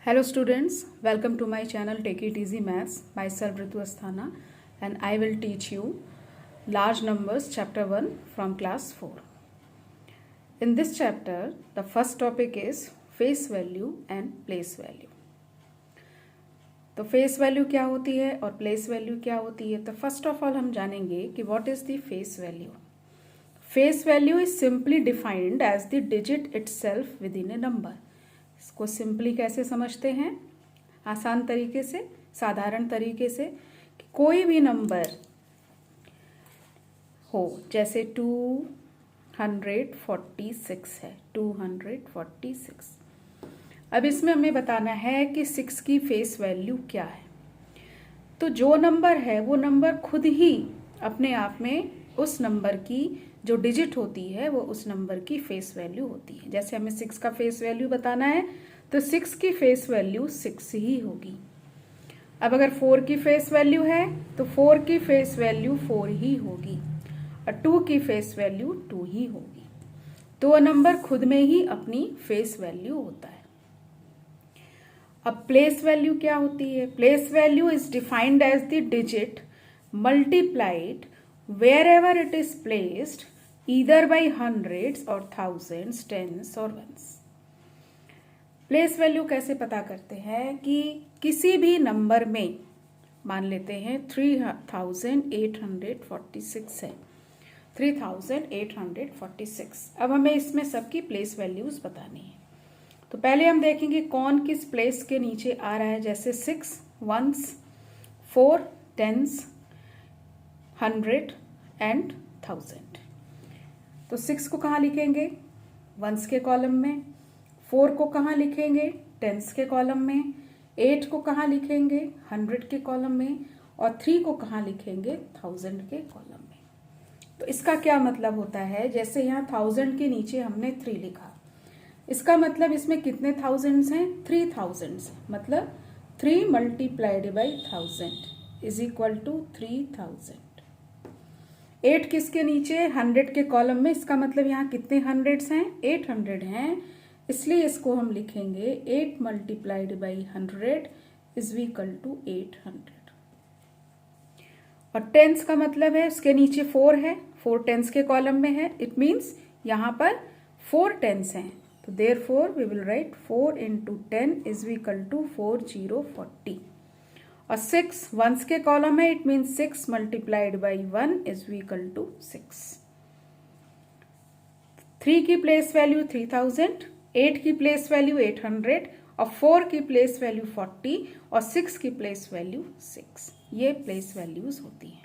Hello students, welcome to my channel Take It Easy Maths. Myself Ritu Asthana and I will teach you large numbers chapter 1 from class 4. In this chapter, the first topic is face value and place value. तो face value क्या होती है और place value क्या होती है? तो first of all हम जानेंगे कि what is the face value. Face value is simply defined as the digit itself with in a number. इसको सिंपली कैसे समझते हैं? आसान तरीके से, साधारण तरीके से कि कोई भी नंबर हो, जैसे 246 है, 246. अब इसमें हमें बताना है कि 6 की फेस वैल्यू क्या है. तो जो नंबर है वो नंबर खुद ही अपने आप में उस नंबर की जो डिजिट होती है वो उस नंबर की फेस वैल्यू होती है. जैसे हमें 6 का फेस वैल्यू बताना है तो 6 की फेस वैल्यू 6 ही होगी. अब अगर 4 की फेस वैल्यू है तो 4 की फेस वैल्यू 4 ही होगी और 2 की फेस वैल्यू 2 ही होगी. तो वह नंबर खुद में ही अपनी फेस वैल्यू होता है. अब प्लेस वैल्यू क्या होती है? Place value is defined as the digit multiplied wherever it is placed either by hundreds or thousands, tens or ones. Place value कैसे पता करते हैं कि किसी भी नंबर में मान लेते हैं 3846 है, 3846. अब हमें इसमें सबकी प्लेस वैल्यूज बतानी है. तो पहले हम देखेंगे कौन किस प्लेस के नीचे आ रहा है. जैसे 6 ones, 4 tens, 100 and 1000. तो 6 को कहाँ लिखेंगे? वंस के कॉलम में. 4 को कहाँ लिखेंगे? टेंस के कॉलम में. 8 को कहाँ लिखेंगे? 100 के कॉलम में. और 3 को कहाँ लिखेंगे? 1000 के कॉलम में. तो इसका क्या मतलब होता है? जैसे यहाँ 1000 के नीचे हमने 3 लिखा, इसका मतलब इसमें कितने थाउजेंड्स हैं? 3000. मतलब 3 multiplied by 1000 is equal to 3000. 8 किसके नीचे? 100 के कॉलम में. इसका मतलब यहाँ कितने हंड्रेड्स हैं? 800 हैं. इसलिए इसको हम लिखेंगे 8 multiplied by 100 is equal to 800. और टेंस का मतलब है उसके नीचे 4 है, 4 टेंस के कॉलम में है. इट मीन्स यहाँ पर 4 टेंस हैं. तो therefore we will write 4 into 10 is equal to 4040. और 6 वंस के कॉलम है. It means 6 multiplied by 1 is equal to 6. 3 की प्लेस वैल्यू 3000, 8 की प्लेस वैल्यू 800 और 4 की प्लेस वैल्यू 40 और 6 की प्लेस वैल्यू 6. ये प्लेस वैल्यूज होती हैं.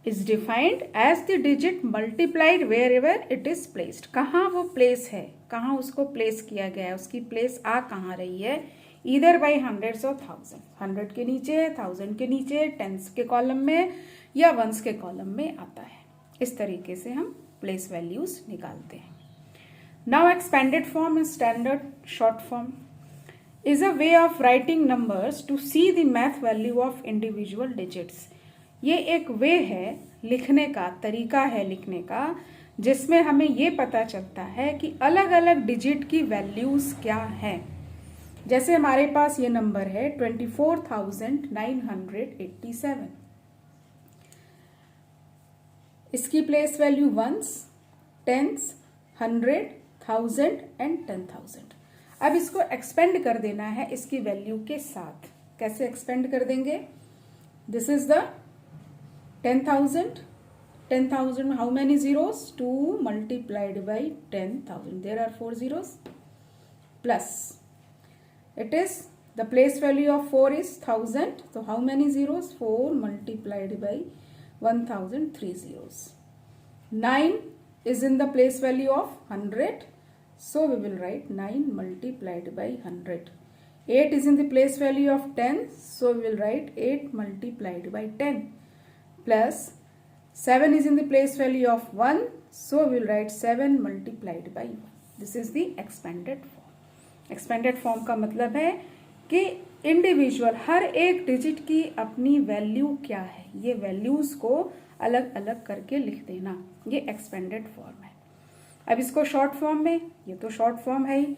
Is defined as the digit multiplied wherever it is placed. कहाँ वो प्लेस है, कहाँ उसको प्लेस किया गया है, उसकी प्लेस आ कहाँ रही है. ईदर बाई हंड्रेड्स और 100 के नीचे, 1000 के नीचे, टेंस के कॉलम में या वंस के कॉलम में आता है. इस तरीके से हम प्लेस वैल्यूज निकालते हैं. Now expanded form and standard short form is a way of writing numbers to see the math value of individual digits. ये एक वे है लिखने का, तरीका है लिखने का, जिसमें हमें ये पता चलता है कि अलग अलग डिजिट की वैल्यूज क्या हैं. जैसे हमारे पास ये नंबर है 24,987. इसकी place value ones, tens, 100, 1000 and 10,000. अब इसको एक्सपेंड कर देना है इसकी वैल्यू के साथ. कैसे एक्सपेंड कर देंगे? This is the 10,000. 10,000 how many zeros? 2 multiplied by 10,000. There are 4 zeros. Plus it is the place value of 4 is 1000. So how many zeros? 4 multiplied by 1000, 3 zeros. 9 is in the place value of 100. So we will write 9 multiplied by 100. 8 is in the place value of 10. So we will write 8 multiplied by 10. Plus 7 is in the place value of 1. So we will write 7 multiplied by 1. This is the expanded form. Expanded form का मतलब है कि individual हर एक digit की अपनी value क्या है, ये वैल्यूज को अलग अलग करके लिख देना. ये एक्सपेंडेड फॉर्म है. अब इसको शॉर्ट फॉर्म में, ये तो शॉर्ट फॉर्म है ही,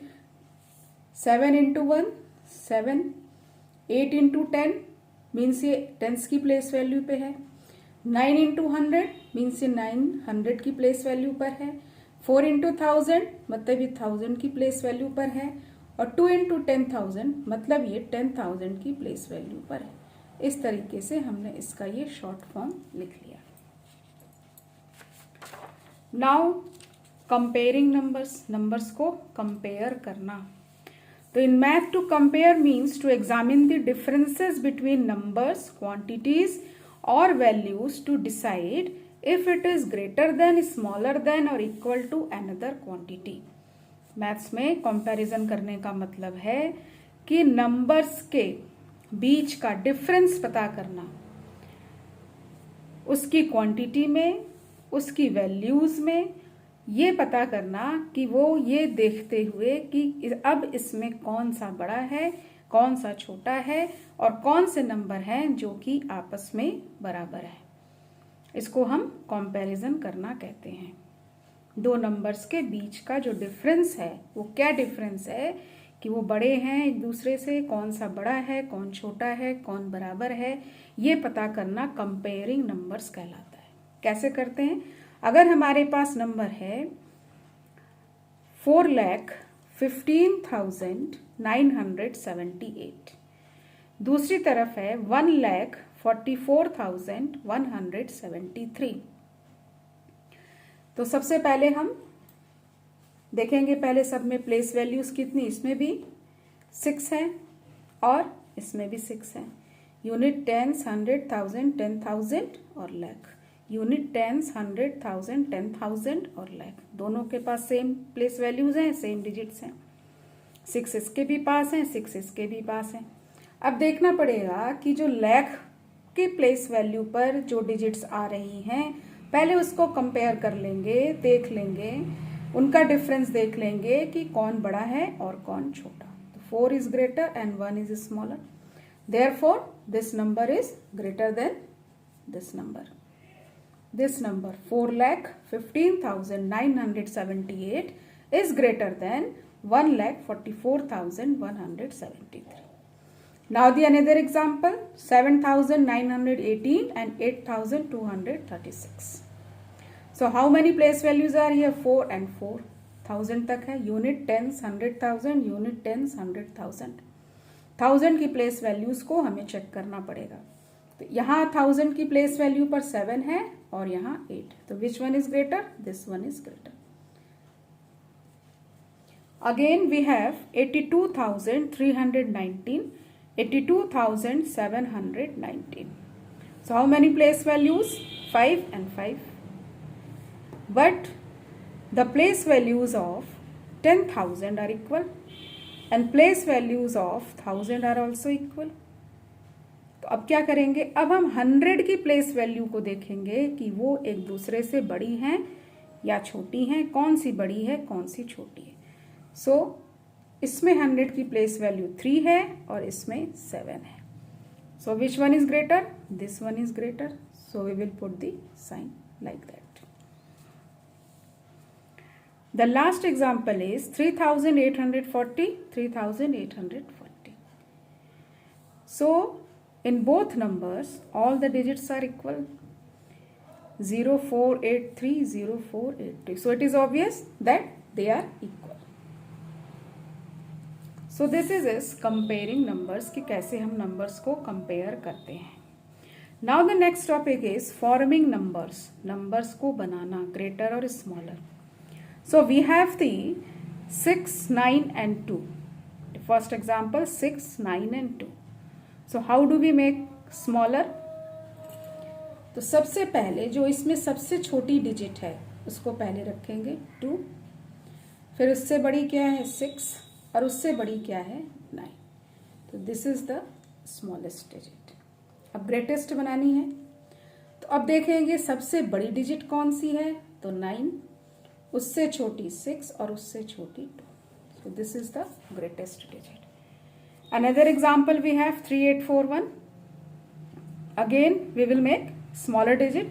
7 इंटू 1 7, 8 इंटू 10 मीन्स ये टेंस की प्लेस वैल्यू पे है, 9 इंटू 100 मीन्स ये 900 की प्लेस वैल्यू पर है, 4 इंटू 1000 मतलब ये 1000 की प्लेस वैल्यू पर है, और 2 इंटू 10,000 मतलब ये 10,000 की प्लेस वैल्यू पर है। इस तरीके से हमने इसका ये शॉर्ट फॉर्म लिख लिया। नाउ कंपेयरिंग नंबर्स, नंबर्स को कंपेयर करना। तो in math to compare means to examine the differences between numbers, quantities और values to decide if it is greater than, smaller than और equal to another quantity. Maths में comparison करने का मतलब है कि नंबर्स के बीच का डिफरेंस पता करना, उसकी क्वांटिटी में, उसकी वैल्यूज में, ये पता करना कि वो ये देखते हुए कि अब इसमें कौन सा बड़ा है, कौन सा छोटा है और कौन से नंबर हैं जो कि आपस में बराबर है। इसको हम कंपैरिजन करना कहते हैं। दो नंबर्स के बीच का जो डिफरेंस है वो क्या डिफरेंस है कि वो बड़े हैं एक दूसरे से, कौन सा बड़ा है, कौन छोटा है, कौन बराबर है, ये पता करना कंपेयरिंग नंबर्स कहलाता है। कैसे करते हैं? अगर हमारे पास नंबर है 4,15,978, दूसरी तरफ है 1,44,173। तो सबसे पहले हम देखेंगे, पहले सब में प्लेस वैल्यूज कितनी, इसमें भी 6 है और इसमें भी 6 है। यूनिट, टेंस, 100, 1000, 10,000 और लाख। यूनिट, टेंस, 100, 1000, 10,000 और लाख, दोनों के पास सेम प्लेस वैल्यूज हैं, सेम डिजिट्स हैं। 6 इसके भी पास हैं, 6 इसके भी पास हैं। अब देखना पड़ेगा कि जो लाख के प्लेस वैल्यू पर जो डिजिट्स आ रही हैं, पहले उसको कंपेयर कर लेंगे, देख लेंगे, उनका डिफरेंस देख लेंगे कि कौन बड़ा है और कौन छोटा। तो 4 is greater and 1 is smaller, therefore this number is greater then this number. This number 4,15,978 is greater than 1,44,173. Now the another example, 7,918 and 8,236. So how many place values are here? 4 and 4. 1000 तक है, unit, tense, 100,000, unit, tense, 100,000। 1000 की place values को हमें check करना पड़ेगा। तो यहाँ 1000 की प्लेस वैल्यू पर 7 है और यहाँ 8, तो which one is greater? This one is greater. Again we have 82,319, 82,719. So how many place values? 5 and 5. But the place values of 10,000 are equal and place values of 1000 are also equal. तो अब क्या करेंगे? अब हम 100 की place value को देखेंगे कि वो एक दूसरे से बड़ी हैं या छोटी हैं, कौन सी बड़ी है, कौन सी छोटी है। सो इसमें 100 की प्लेस वैल्यू 3 है और इसमें 7 है। So which one is greater? This one is greater, so we will put the sign like that. The last example is 3,840, 3,840. So in both numbers all the digits are equal, 0483, 0483. So it is obvious that they are equal. So this is comparing numbers कि कैसे हम numbers को compare करते हैं। Now the next topic is forming numbers, numbers को बनाना, greater और smaller. So we have the 6, 9 and 2. The first example 6, 9 and 2. So how do we make smaller? तो सबसे पहले जो इसमें सबसे छोटी डिजिट है उसको पहले रखेंगे 2, फिर उससे बड़ी क्या है 6 और उससे बड़ी क्या है 9. तो this is the smallest digit. अब ग्रेटेस्ट बनानी है, तो अब देखेंगे सबसे बड़ी डिजिट कौन सी है, तो 9, उससे छोटी 6 और उससे छोटी 2. So this is the greatest digit. Another example we have 3841. Again we will make smaller digit.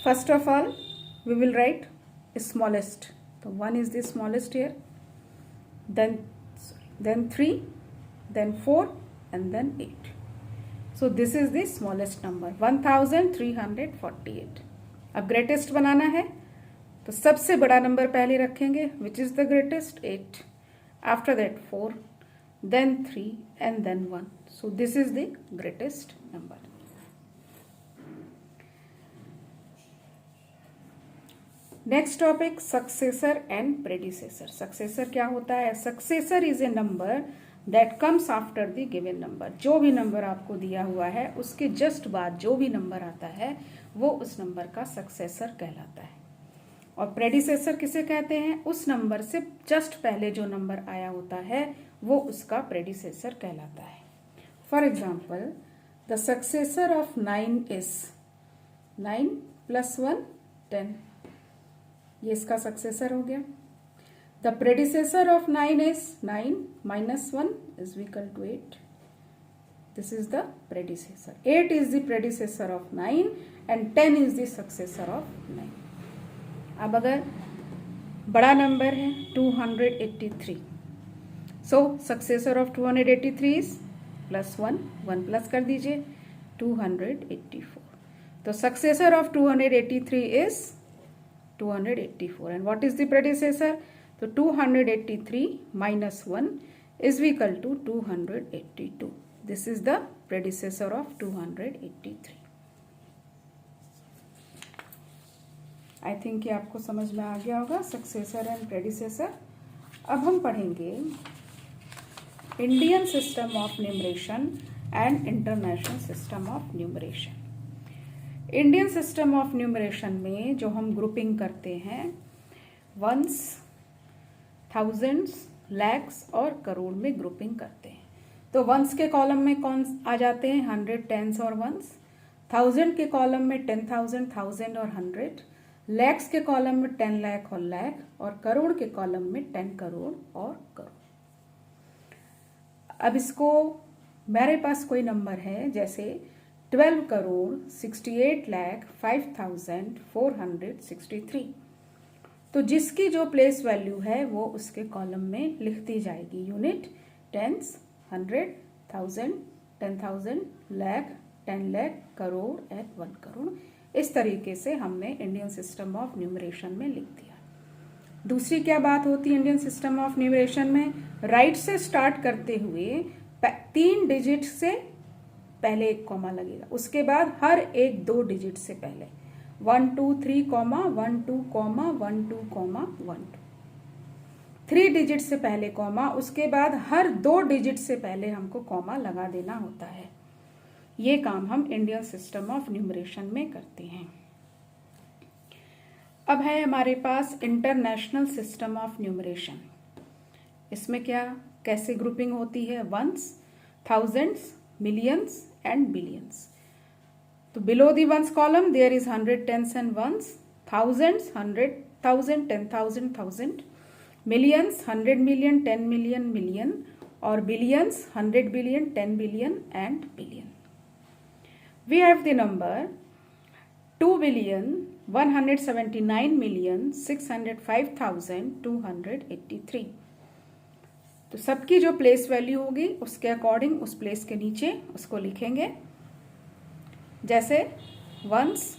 First of all we will write smallest. So 1 is the smallest here. then 3, then 4 and then 8. So this is the smallest number 1348. अब greatest बनाना है तो सबसे बड़ा number पहले रखेंगे, which is the greatest 8, after that 4, then 3 and then 1. So this is the greatest number. Next topic successor and predecessor. Successor क्या होता है? Successor is a number that comes after the given number. जो भी number आपको दिया हुआ है उसके जस्ट बाद जो भी नंबर आता है वो उस नंबर का सक्सेसर कहलाता है. और प्रेडिसेसर किसे कहते हैं? उस नंबर से जस्ट पहले जो नंबर आया होता है वो उसका प्रेडिसेसर कहलाता है. For example, the successor of 9 is 9 + 1 10. ये इसका सक्सेसर हो गया. The predecessor of 9 is 9 - 1 is equal to 8. This is the predecessor. 8 is the predecessor of 9 and 10 is the successor of 9. अब अगर बड़ा नंबर है 283, so successor of 283 is +1, 1 plus कर दीजिए 284. तो successor of 283 is 284 and what is the predecessor? तो 283 - 1 is equal to 282. This is the predecessor of 283. I think ये आपको समझ में आ गया होगा सक्सेसर एंड प्रेडिसेसर. अब हम पढ़ेंगे Indian system of numeration and international system of numeration. Indian system of numeration में जो हम ग्रुपिंग करते हैं वंस, थाउजेंड्स, लैक्स और करोड़ में ग्रुपिंग करते हैं. तो वंस के कॉलम में कौन आ जाते हैं? 100, टेंस और वंस. थाउजेंड के कॉलम में 10,000, 1000 और 100. लैक्स के कॉलम में 10 लाख और लाख. और करोड़ के कॉलम में 10 करोड़ और करोड़. अब इसको मेरे पास कोई नंबर है जैसे 12,68,05,463. तो जिसकी जो प्लेस वैल्यू है वो उसके कॉलम में लिख दी जाएगी. Unit, tens, 100, 1000, 10,000, lakh, 10 lakh, crore and 1 crore. इस तरीके से हमने इंडियन सिस्टम ऑफ न्यूमरेशन में लिख दिया. दूसरी क्या बात होती है इंडियन सिस्टम ऑफ न्यूमरेशन में? राइट से स्टार्ट करते हुए 3 डिजिट से पहले एक कॉमा लगेगा. उसके बाद हर एक 2 डिजिट से पहले 1 2 3 कॉमा 1 2 कॉमा 1 2 कॉमा 1 2. 3 डिजिट से पहले कॉमा. उसके बाद हर 2 डिजिट से पहले हमको कॉमा लगा देना होता है. ये काम हम इंडियन सिस्टम ऑफ न्यूमरेशन में करते हैं. अब है हमारे पास इंटरनेशनल सिस्टम ऑफ न्यूमरेशन. इसमें क्या कैसे ग्रुपिंग होती है? Ones, thousands, millions and billions. तो below the ones column there is 100, tens and ones. Thousands 100,000, 10,000, 1000. Millions 100 million, 10 million, million. और billions 100 billion, 10 billion and billion. We have the number 2,179,605,283. तो सबकी जो प्लेस वैल्यू होगी उसके according उस place के नीचे उसको लिखेंगे. जैसे वंस,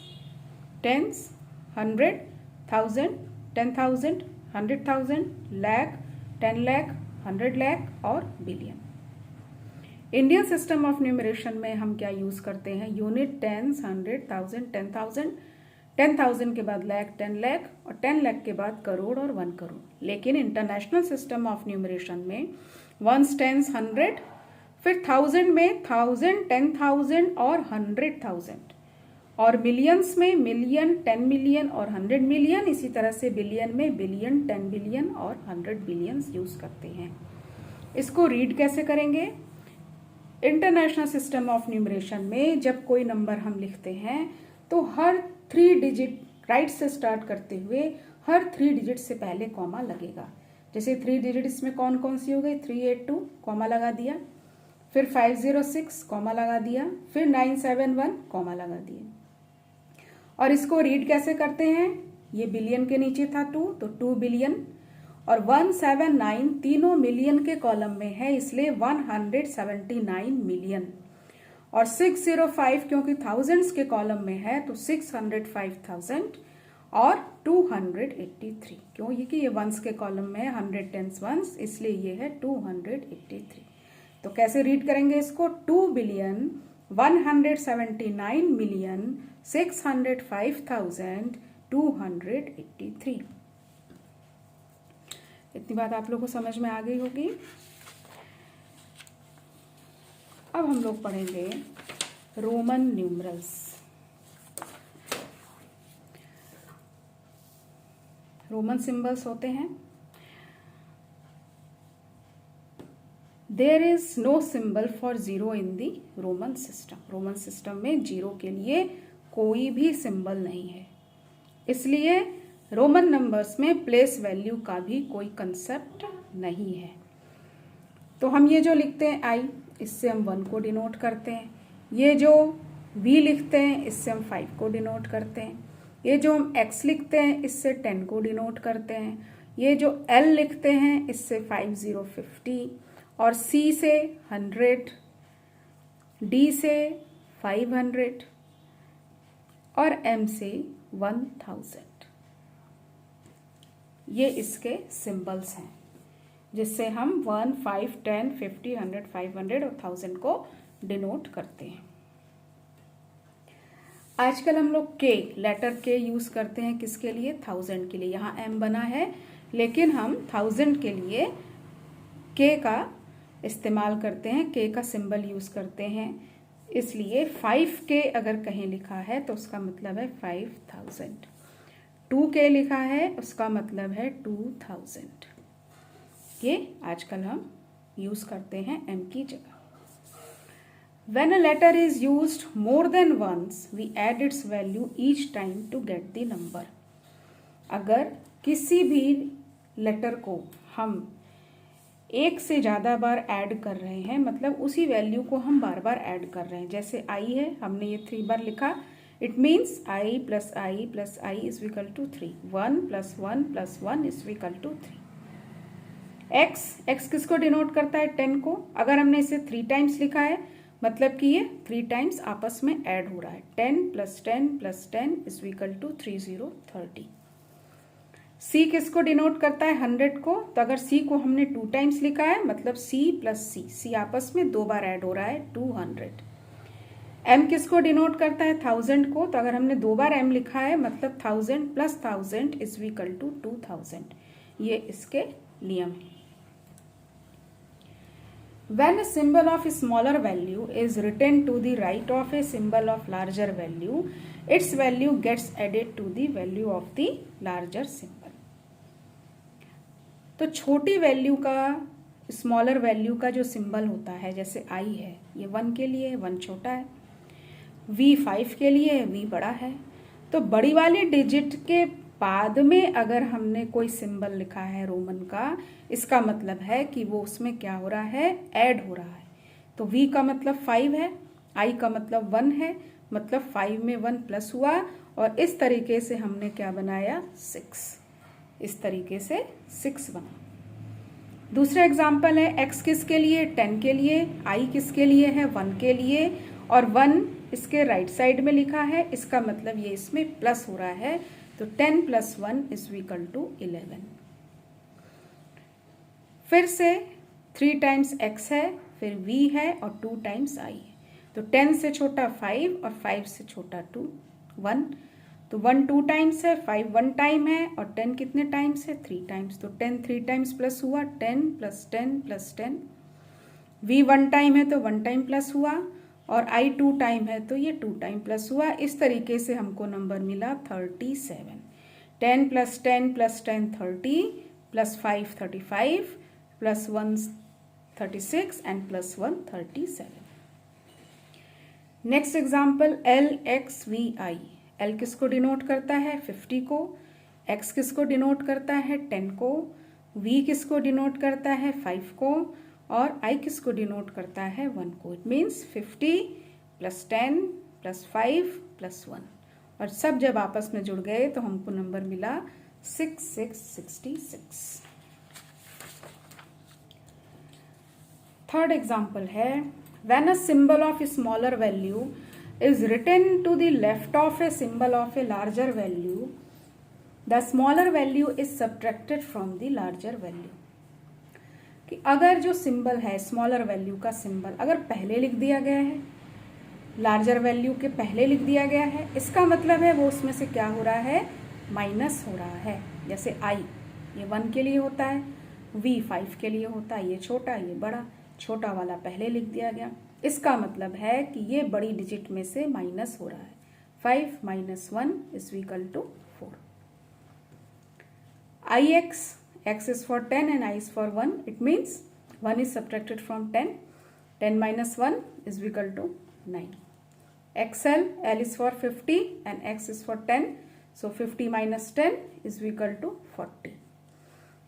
टेंस, 100, 1000, 10,000, 100,000, लाख, 10 लाख, 100 लाख और billion. Indian system of numeration में हम क्या यूज करते हैं? यूनिट, टेंस, 100, 1000, 10,000, 10,000 के बाद लाख, 10 लाख और 10 लाख के बाद करोड़ और 1 करोड़. लेकिन इंटरनेशनल सिस्टम ऑफ न्यूमरेशन में वंस, टेंस, 100, फिर 1000 में 1000, 10,000 और 100,000. और मिलियंस में मिलियन, 10 मिलियन और 100 मिलियन. इसी तरह से बिलियन में बिलियन, 10 बिलियन और 100 बिलियंस यूज करते हैं. इसको रीड कैसे करेंगे? इंटरनेशनल सिस्टम ऑफ न्यूमरेशन में जब कोई नंबर हम लिखते हैं तो हर 3 डिजिट राइट से स्टार्ट करते हुए हर 3 डिजिट से पहले कॉमा लगेगा. जैसे 3 डिजिट इसमें कौन कौन सी हो गई? 382 कॉमा लगा दिया, फिर 506 कॉमा लगा दिया, फिर 971 कॉमा लगा दिया. और इसको रीड कैसे करते हैं? ये बिलियन के नीचे था 2 तो 2 बिलियन. और 179 तीनों मिलियन के कॉलम में है, इसलिए 179 मिलियन। और 605 क्योंकि थाउजेंड्स के कॉलम में है तो 605,000 और 283 क्यों, ये कि ये वंस के कॉलम में है, 100 टेंस वंस, इसलिए ये है 283। तो कैसे रीड करेंगे इसको? 2,179,605,283। इतनी बात आप लोगों को समझ में आ गई होगी। अब हम लोग पढ़ेंगे रोमन न्यूमरल्स। रोमन सिंबल्स होते हैं। There is no symbol for zero in the Roman system. Roman system में जीरो के लिए कोई भी सिंबल नहीं है, इसलिए रोमन नंबर्स में प्लेस वैल्यू का भी कोई कंसेप्ट नहीं है। तो हम ये जो लिखते हैं आई, इससे हम 1 को डिनोट करते हैं। ये जो v लिखते हैं इससे हम 5 को डिनोट करते हैं। ये जो हम x लिखते हैं इससे 10 को डिनोट करते हैं। ये जो l लिखते हैं इससे 5050 और c से 100, d से 500 और m से 1000। ये इसके सिंबल्स हैं जिससे हम 1, 5, 10, 50, 100, 500 और 1000 को डिनोट करते हैं। आजकल हम लोग के, लेटर के यूज करते हैं किसके लिए? 1000 के लिए। यहाँ m बना है लेकिन हम 1000 के लिए के का इस्तेमाल करते हैं, के का सिंबल यूज करते हैं। इसलिए 5K अगर कहीं लिखा है तो उसका मतलब है 5000। 2K लिखा है उसका मतलब है 2000। ये आजकल हम यूज करते हैं m की जगह। When a letter is used more than once, we add its value each time to get the number. अगर किसी भी लेटर को हम एक से ज़्यादा बार ऐड कर रहे हैं, मतलब उसी वैल्यू को हम बार बार ऐड कर रहे हैं। जैसे i है, हमने ये 3 बार लिखा, it means i plus I plus I is equal to 3। 1 plus 1 plus 1 is equal to 3। x किसको डिनोट करता है? 10 को। अगर हमने इसे 3 टाइम्स लिखा है मतलब कि ये 3 टाइम्स आपस में ऐड हो रहा है। 10 plus 10 plus 10 is equal to 30। c किसको डिनोट करता है? 100 को। तो अगर c को हमने 2 टाइम्स लिखा है मतलब c प्लस c आपस में 2 बार ऐड हो रहा है, 200। m किसको डिनोट करता है? 1000 को। तो अगर हमने 2 बार m लिखा है मतलब 1000 प्लस 1000 इज इक्वल टू 2000। ये इसके नियम है। When a symbol of a smaller value is written to the right of a symbol of larger value, its value gets added to the value of the larger symbol. तो छोटी value का, smaller value का जो symbol होता है, जैसे i है, ये 1 के लिए 1 छोटा है, v 5 के लिए v बड़ा है। तो बड़ी वाली डिजिट के बाद में अगर हमने कोई सिंबल लिखा है रोमन का, इसका मतलब है कि वो उसमें क्या हो रहा है? ऐड हो रहा है। तो v का मतलब 5 है, i का मतलब 1 है, मतलब 5 में 1 प्लस हुआ और इस तरीके से हमने क्या बनाया? 6। इस तरीके से 6 बना। दूसरा एग्जाम्पल है x किसके लिए? 10 के लिए। i किसके लिए है? 1 के लिए। और 1 इसके राइट साइड में लिखा है, इसका मतलब ये इसमें प्लस हो रहा है। तो 10 प्लस 1 इज इक्वल टू 11। फिर से 3 टाइम्स x है, फिर v है और 2 टाइम्स i है। तो 10 से छोटा 5 और 5 से छोटा 1। तो 1 2 टाइम्स है, 5 1 टाइम है और 10 कितने टाइम्स है? 3 टाइम्स। तो 10 3 टाइम्स प्लस हुआ, 10 प्लस 10 प्लस 10। v 1 टाइम है तो 1 टाइम प्लस हुआ और i 2 टाइम है तो ये 2 टाइम प्लस हुआ। इस तरीके से हमको नंबर मिला 37। 10 plus 10 plus 10 30 plus 5 35 plus 1 36 and plus 1 37। Next example LXVI। L किसको डिनोट करता है? 50 को। X किसको डिनोट करता है? 10 को। V किसको डिनोट करता है? 5 को। और I किसको डिनोट करता है? 1 को। It means 50 plus 10 plus 5 plus 1 और सब जब आपस में जुड़ गए तो हमको नंबर मिला 6666। थर्ड एग्जाम्पल है, when a symbol of smaller value is written to the left of a symbol of a larger value, the smaller value is subtracted from the larger value. कि अगर जो सिंबल है smaller value का symbol अगर पहले लिख दिया गया है, लार्जर वैल्यू के पहले लिख दिया गया है, इसका मतलब है वो उसमें से क्या हो रहा है, माइनस हो रहा है। जैसे i ये 1 के लिए होता है, v 5 के लिए होता है, ये छोटा ये बड़ा, छोटा वाला पहले लिख दिया गया, इसका मतलब है कि ये बड़ी डिजिट में से माइनस हो रहा है। 5 minus 1 is equal to 4। ix, x is for 10 and I is for 1, it means 1 is subtracted from 10, 10 minus 1 is equal to 9. xl, l is for 50 and x is for 10, so 50 minus 10 is equal to 40.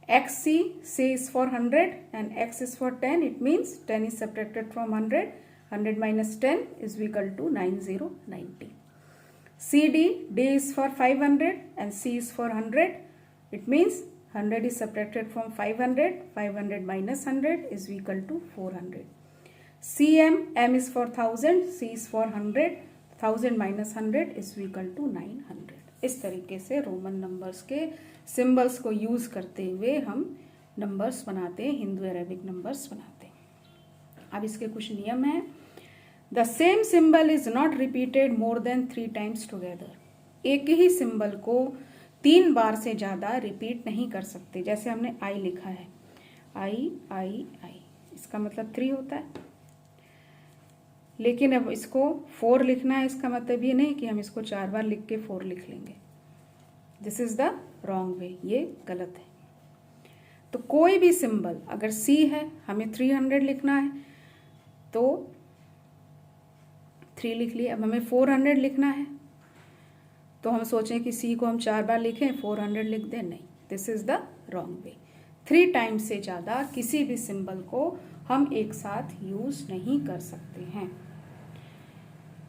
xc, c is for 100 and x is for 10, it means 10 is subtracted from 100, 100 minus 10 is equal to 90. cd, d is for 500 and c is for 100, it means 100 is subtracted from 500, 500 minus 100 is equal to 400. cm, m is for 1000, c is for 100, 1000 minus 100 is equal to 900. इस तरीके से Roman numbers के symbols को use करते हुए हम numbers बनाते हैं, हिंदू अरेबिक नंबर्स बनाते हैं। अब इसके कुछ नियम हैं। The same symbol is not repeated more than 3 times together. एक ही सिंबल को 3 बार से ज्यादा रिपीट नहीं कर सकते। जैसे हमने आई लिखा है, आई आई आई, इसका मतलब 3 होता है, लेकिन अब इसको 4 लिखना है, इसका मतलब ये नहीं कि हम इसको 4 बार लिख के 4 लिख लेंगे। दिस इज द रॉन्ग वे, ये गलत है। तो कोई भी सिंबल अगर सी है, हमें 300 लिखना है तो 3 लिख लिए। अब हमें 400 लिखना है तो हम सोचें कि सी को हम 4 बार लिखें, 400 लिख दें, नहीं, this is the wrong way. 3 times से ज़्यादा किसी भी सिंबल को हम एक साथ यूज नहीं कर सकते हैं।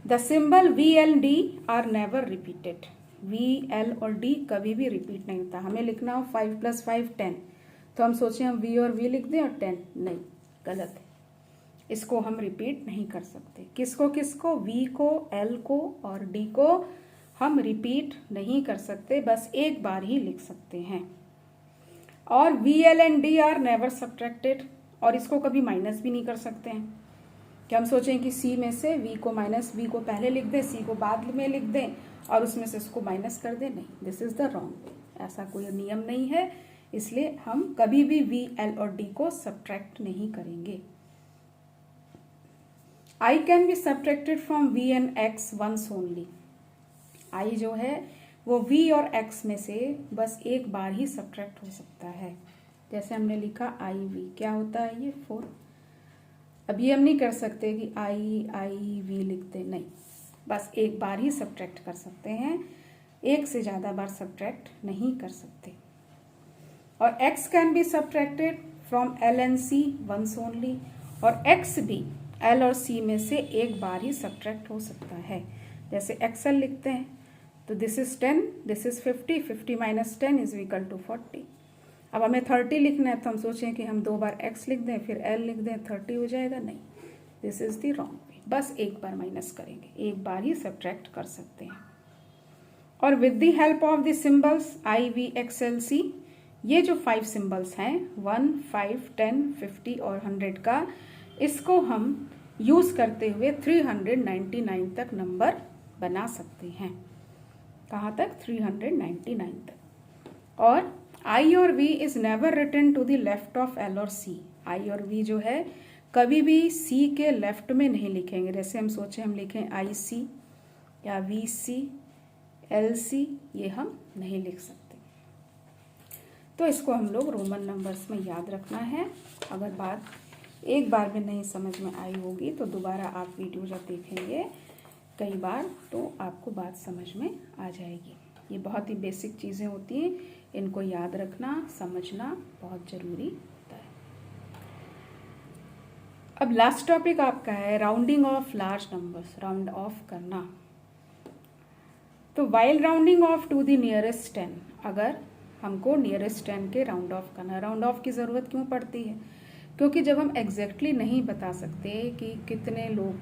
The symbol V L D R never repeated. We L और डी कभी भी रिपीट नहीं होता। हमें लिखना हो 5 + 5 10, तो हम सोचें हम वी और वी लिख दें और 10, नहीं, गलत है। इसको हम रिपीट नहीं कर सकते। किसको किसको, वी को, एल को और डी को हम रिपीट नहीं कर सकते, बस एक बार ही लिख सकते हैं। और V L and D R never subtracted, और इसको कभी माइनस भी नहीं कर सकते हैं कि हम सोचें कि सी में से वी को माइनस, वी को पहले लिख दें, सी को बाद में लिख दें और उसमें से इसको माइनस कर दें, नहीं, this is the wrong way. ऐसा कोई नियम नहीं है, इसलिए हम कभी भी वी, एल और डी को सब्ट्रैक्ट नहीं करेंगे। I can be subtracted from V and X once only. I जो है वो वी और एक्स में से बस एक बार ही सब्ट्रैक्ट हो सकता है। जैसे हमने लिखा आई वी, क्या होता है ये 4। अब ये हम नहीं कर सकते कि आई आई वी लिखते, नहीं, बस एक बार ही सब्ट्रैक्ट कर सकते हैं, एक से ज़्यादा बार सब्ट्रैक्ट नहीं कर सकते। और x can be subtracted from L and C once only, और x भी l और c में से एक बार ही सब्ट्रैक्ट हो सकता है। जैसे xl लिखते हैं तो this is 10, this is 50, 50 minus 10 is equal to 40। अब हमें 30 लिखना है तो हम सोचें कि हम 2 बार x लिख दें फिर l लिख दें, 30 हो जाएगा, नहीं, दिस इज द रॉन्ग वे। बस एक बार माइनस करेंगे, एक बार ही सब्ट्रैक्ट कर सकते हैं। और with the help of the symbols I V X L C, ये जो 5 सिंबल्स हैं 1, 5, 10, 50 और 100 का, इसको हम यूज करते हुए 399 तक नंबर बना सकते हैं। कहाँ तक, 399 तक। और आई और V is never written to the left of L और सी। आई और वी जो है कभी भी सी के लेफ्ट में नहीं लिखेंगे। जैसे हम सोचें हम लिखें आई सी या वी सी, एल सी, ये हम नहीं लिख सकते। तो इसको हम लोग रोमन नंबर्स में याद रखना है। अगर बात एक बार में नहीं समझ में आई होगी तो दोबारा आप वीडियो जब देखेंगे कई बार तो आपको बात समझ में आ जाएगी। ये बहुत ही बेसिक चीज़ें होती हैं, इनको याद रखना, समझना बहुत ज़रूरी होता है। अब लास्ट टॉपिक आपका है rounding off large numbers, round off करना। तो while rounding off to the nearest 10, अगर हमको नियरेस्ट 10 के राउंड ऑफ करना, राउंड ऑफ की ज़रूरत क्यों पड़ती है, क्योंकि जब हम एग्जैक्टली नहीं बता सकते कि कितने लोग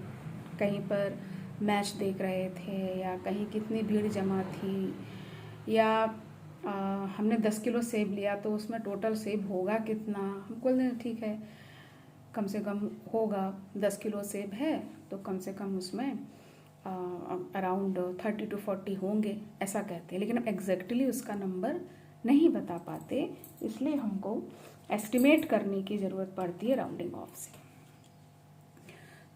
कहीं पर मैच देख रहे थे या कहीं कितनी भीड़ जमा थी, या हमने 10 किलो सेब लिया तो उसमें टोटल सेब होगा कितना, हम बोल दें ठीक है कम से कम होगा, 10 किलो सेब है तो कम से कम उसमें अराउंड 30 to 40 होंगे, ऐसा कहते हैं। लेकिन हम एग्जैक्टली उसका नंबर नहीं बता पाते, इसलिए हमको एस्टिमेट करने की ज़रूरत पड़ती है राउंडिंग ऑफ से।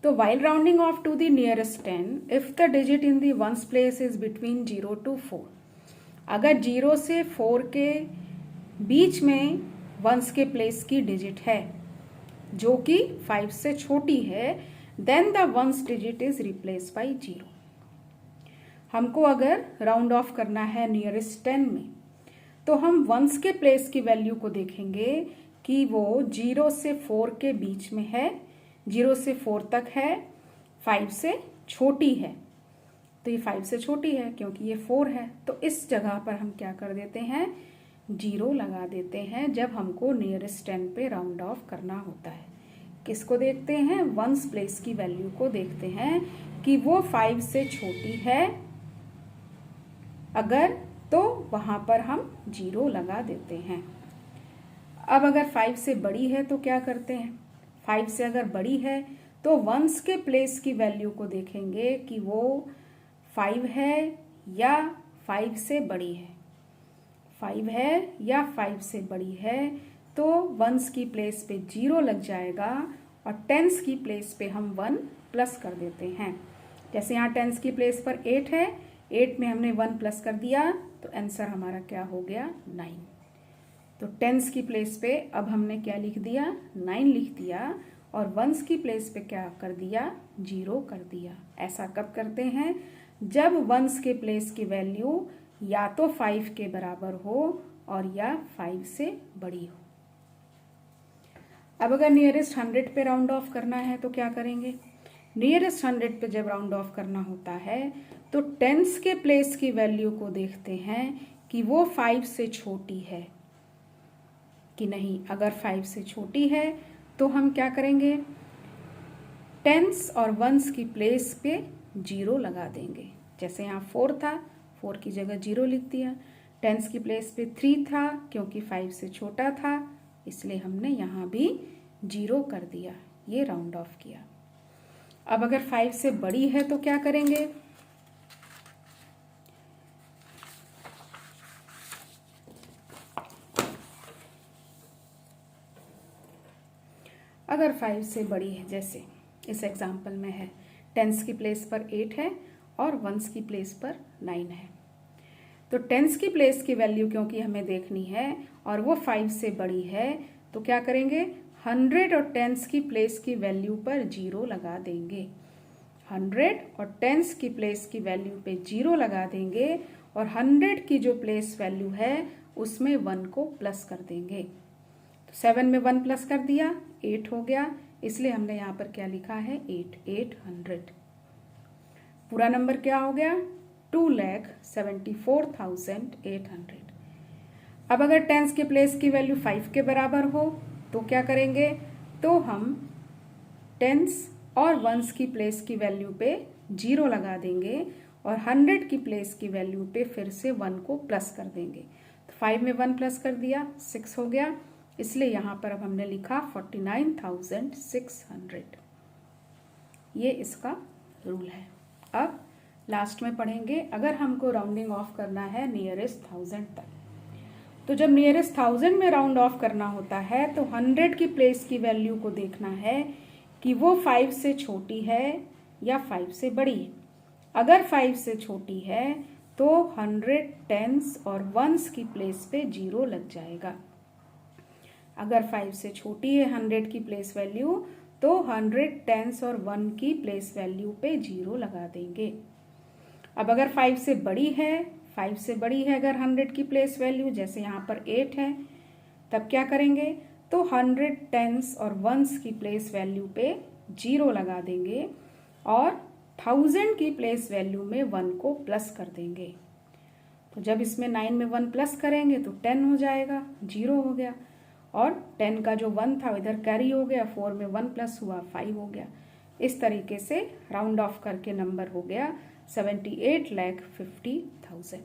तो while rounding off to the nearest 10, if the digit in the ones place is between 0 to 4, अगर 0 से 4 के बीच में वंस के प्लेस की डिजिट है जो कि 5 से छोटी है, then the ones digit is replaced by 0। हमको अगर राउंड ऑफ करना है नियरेस्ट 10 में, तो हम वंस के प्लेस की वैल्यू को देखेंगे कि वो 0 से 4 के बीच में है, 0 से 4 तक है, 5 से छोटी है। तो ये 5 से छोटी है क्योंकि ये 4 है, तो इस जगह पर हम क्या कर देते हैं, 0 लगा देते हैं जब हमको नियरेस्ट 10 पे राउंड ऑफ करना होता है। किसको देखते हैं, वंस प्लेस की वैल्यू को देखते हैं कि वो 5 से छोटी है अगर, तो वहां पर हम 0 लगा देते हैं। अब अगर 5 से बड़ी है तो क्या करते हैं, 5 से अगर बड़ी है तो वंस के प्लेस की वैल्यू को देखेंगे कि वो 5 है या 5 से बड़ी है। 5 है या 5 से बड़ी है तो वंस की प्लेस पे 0 लग जाएगा और टेंस की प्लेस पे हम 1 प्लस कर देते हैं। जैसे यहाँ टेंस की प्लेस पर 8 है, 8 में हमने 1 प्लस कर दिया तो आंसर हमारा क्या हो गया, 9। तो टेंस की प्लेस पे अब हमने क्या लिख दिया, 9 लिख दिया, और वंस की प्लेस पे क्या कर दिया, 0 कर दिया। ऐसा कब करते हैं, जब वंस के प्लेस की वैल्यू या तो 5 के बराबर हो और या 5 से बड़ी हो। अब अगर नियरेस्ट 100 पे राउंड ऑफ करना है तो क्या करेंगे, नियरेस्ट 100 पे जब राउंड ऑफ करना होता है तो टेंस के प्लेस की वैल्यू को देखते हैं कि वो 5 से छोटी है कि नहीं। अगर 5 से छोटी है तो हम क्या करेंगे, टेंस और वंस की प्लेस पे 0 लगा देंगे। जैसे यहाँ 4 था, 4 की जगह 0 लिख दिया। टेंस की प्लेस पे 3 था क्योंकि 5 से छोटा था, इसलिए हमने यहाँ भी 0 कर दिया, ये राउंड ऑफ किया। अब अगर 5 से बड़ी है तो क्या करेंगे, अगर 5 से बड़ी है, जैसे इस एग्जाम्पल में है, टेंस की प्लेस पर 8 है और वंस की प्लेस पर 9 है, तो टेंस की प्लेस की वैल्यू क्योंकि हमें देखनी है और वो 5 से बड़ी है, तो क्या करेंगे, 100 और टेंस की प्लेस की वैल्यू पर 0 लगा देंगे। 100 और टेंस की प्लेस की वैल्यू पे 0 लगा देंगे और 100 की जो प्लेस वैल्यू है उसमें 1 को प्लस कर देंगे। तो 7 में 1 प्लस कर दिया, 8 हो गया, इसलिए हमने यहाँ पर क्या लिखा है, 800। पूरा नंबर क्या हो गया, 2,74,800। अब अगर टेंस के प्लेस की वैल्यू 5 के बराबर हो तो क्या करेंगे, तो हम टेंस और वंस की प्लेस की वैल्यू पे 0 लगा देंगे और 100 की प्लेस की वैल्यू पे फिर से 1 को प्लस कर देंगे। तो 5 में 1 प्लस कर दिया, 6 हो गया, इसलिए यहाँ पर अब हमने लिखा 49,600। ये इसका रूल है। अब लास्ट में पढ़ेंगे, अगर हमको राउंडिंग ऑफ करना है नियरेस्ट 1000 तक, तो जब नियरेस्ट 1000 में राउंड ऑफ करना होता है तो 100 की प्लेस की वैल्यू को देखना है कि वो 5 से छोटी है या 5 से बड़ी है। अगर 5 से छोटी है तो 100 टेंस और वंस की प्लेस पे 0 लग जाएगा। अगर 5 से छोटी है 100 की प्लेस वैल्यू तो 100 टेंस और 1 की प्लेस वैल्यू पे 0 लगा देंगे। अब अगर 5 से बड़ी है, 5 से बड़ी है अगर 100 की प्लेस वैल्यू, जैसे यहाँ पर 8 है, तब क्या करेंगे, तो 100 टेंस और वंस की प्लेस वैल्यू पे 0 लगा देंगे और 1000 की प्लेस वैल्यू में 1 को प्लस कर देंगे। तो जब इसमें 9 में 1 प्लस करेंगे तो 10 हो जाएगा, 0 हो गया, और 10 का जो 1 था इधर कैरी हो गया, 4 में 1 प्लस हुआ 5 हो गया। इस तरीके से राउंड ऑफ करके नंबर हो गया 78,50,000।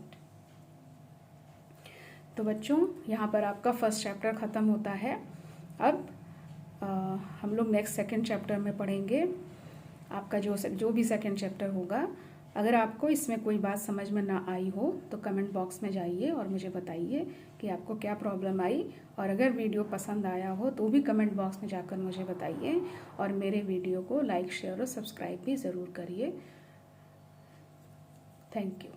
तो बच्चों यहाँ पर आपका फर्स्ट चैप्टर ख़त्म होता है। अब हम लोग नेक्स्ट सेकंड चैप्टर में पढ़ेंगे आपका जो भी सेकंड चैप्टर होगा। अगर आपको इसमें कोई बात समझ में ना आई हो तो कमेंट बॉक्स में जाइए और मुझे बताइए कि आपको क्या प्रॉब्लम आई। और अगर वीडियो पसंद आया हो तो भी कमेंट बॉक्स में जाकर मुझे बताइए और मेरे वीडियो को लाइक, शेयर और सब्सक्राइब भी ज़रूर करिए। Thank you.